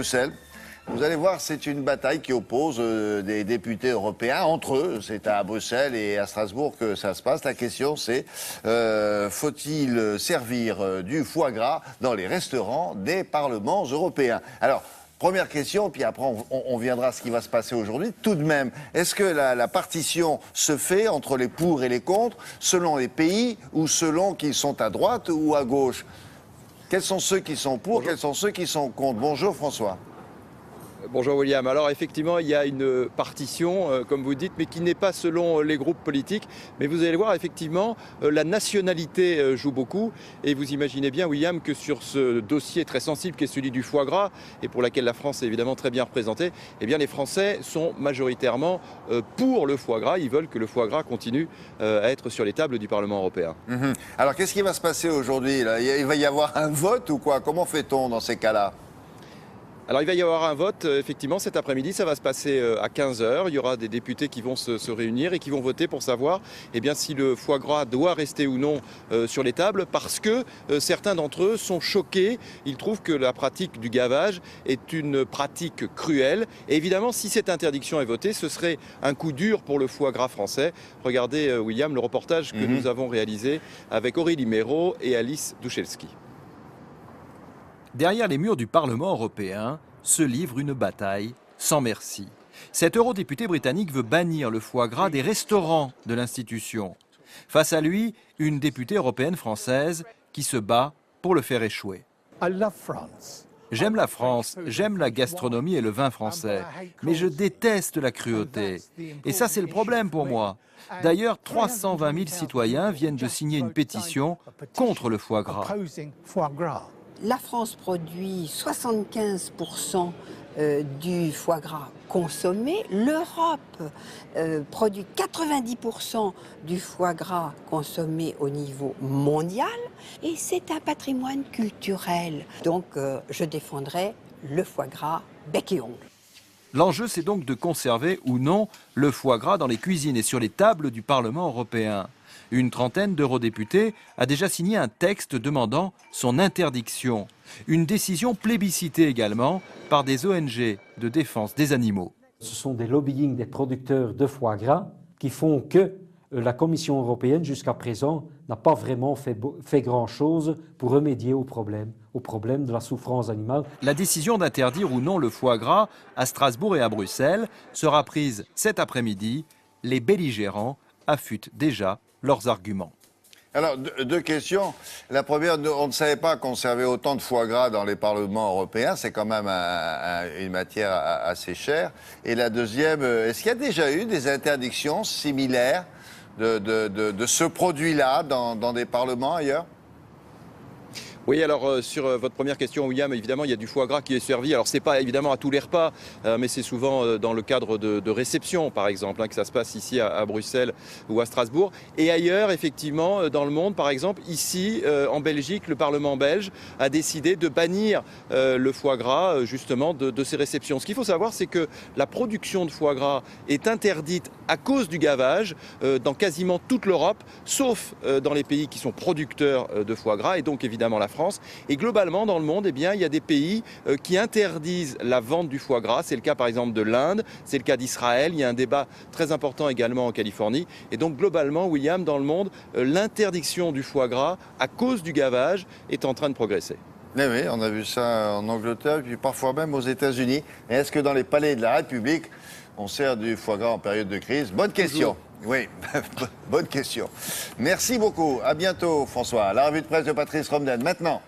Bruxelles. Vous allez voir, c'est une bataille qui oppose des députés européens entre eux. C'est à Bruxelles et à Strasbourg que ça se passe. La question, c'est faut-il servir du foie gras dans les restaurants des parlements européens? Alors, première question, puis après on viendra à ce qui va se passer aujourd'hui. Tout de même, est-ce que la partition se fait entre les pour et les contre, selon les pays ou selon qu'ils sont à droite ou à gauche? Quels sont ceux qui sont pour, quels sont ceux qui sont contre? Bonjour François. Bonjour William. Alors effectivement, il y a une partition, comme vous dites, mais qui n'est pas selon les groupes politiques. Mais vous allez voir, effectivement, la nationalité joue beaucoup. Et vous imaginez bien, William, que sur ce dossier très sensible qui est celui du foie gras, et pour laquelle la France est évidemment très bien représentée, eh bien les Français sont majoritairement pour le foie gras. Ils veulent que le foie gras continue à être sur les tables du Parlement européen. Alors qu'est-ce qui va se passer aujourd'hui? Il va y avoir un vote ou quoi? Comment fait-on dans ces cas-là? Alors il va y avoir un vote, effectivement, cet après-midi, ça va se passer à 15 h. Il y aura des députés qui vont se réunir et qui vont voter pour savoir si le foie gras doit rester ou non sur les tables, parce que certains d'entre eux sont choqués. Ils trouvent que la pratique du gavage est une pratique cruelle. Et évidemment, si cette interdiction est votée, ce serait un coup dur pour le foie gras français. Regardez, William, le reportage que nous avons réalisé avec Aurélie Méraud et Alice Douchelski. Derrière les murs du Parlement européen se livre une bataille sans merci. Cet eurodéputé britannique veut bannir le foie gras des restaurants de l'institution. Face à lui, une députée européenne française qui se bat pour le faire échouer. J'aime la France, j'aime la gastronomie et le vin français, mais je déteste la cruauté. Et ça, c'est le problème pour moi. D'ailleurs, 320 000 citoyens viennent de signer une pétition contre le foie gras. La France produit 75% du foie gras consommé. L'Europe produit 90% du foie gras consommé au niveau mondial. Et c'est un patrimoine culturel. Donc je défendrai le foie gras bec et ongle. L'enjeu, c'est donc de conserver ou non le foie gras dans les cuisines et sur les tables du Parlement européen. Une trentaine d'eurodéputés a déjà signé un texte demandant son interdiction. Une décision plébiscitée également par des ONG de défense des animaux. Ce sont des lobbying des producteurs de foie gras qui font que la Commission européenne, jusqu'à présent, n'a pas vraiment fait grand-chose pour remédier au problème de la souffrance animale. La décision d'interdire ou non le foie gras à Strasbourg et à Bruxelles sera prise cet après-midi. Les belligérants affûtent déjà leurs arguments. Alors, deux questions. La première, on ne savait pas conserver autant de foie gras dans les parlements européens. C'est quand même une matière assez chère. Et la deuxième, est-ce qu'il y a déjà eu des interdictions similaires de ce produit-là dans des parlements ailleurs? Oui, alors sur votre première question, William, évidemment, il y a du foie gras qui est servi. Alors, ce n'est pas évidemment à tous les repas, mais c'est souvent dans le cadre de réception, par exemple, que ça se passe ici à Bruxelles ou à Strasbourg. Et ailleurs, effectivement, dans le monde, par exemple, ici, en Belgique, le Parlement belge a décidé de bannir le foie gras, justement, de ces réceptions. Ce qu'il faut savoir, c'est que la production de foie gras est interdite à cause du gavage dans quasiment toute l'Europe, sauf dans les pays qui sont producteurs de foie gras, et donc évidemment la France. Et globalement, dans le monde, il y a des pays qui interdisent la vente du foie gras. C'est le cas par exemple de l'Inde, c'est le cas d'Israël. Il y a un débat très important également en Californie. Et donc globalement, William, dans le monde, l'interdiction du foie gras à cause du gavage est en train de progresser. Oui, on a vu ça en Angleterre et puis parfois même aux États-Unis. Mais est-ce que dans les palais de la République, on sert du foie gras en période de crise? Bonne question. Oui, bonne question. Merci beaucoup. À bientôt, François. La revue de presse de Patrice Romden. Maintenant.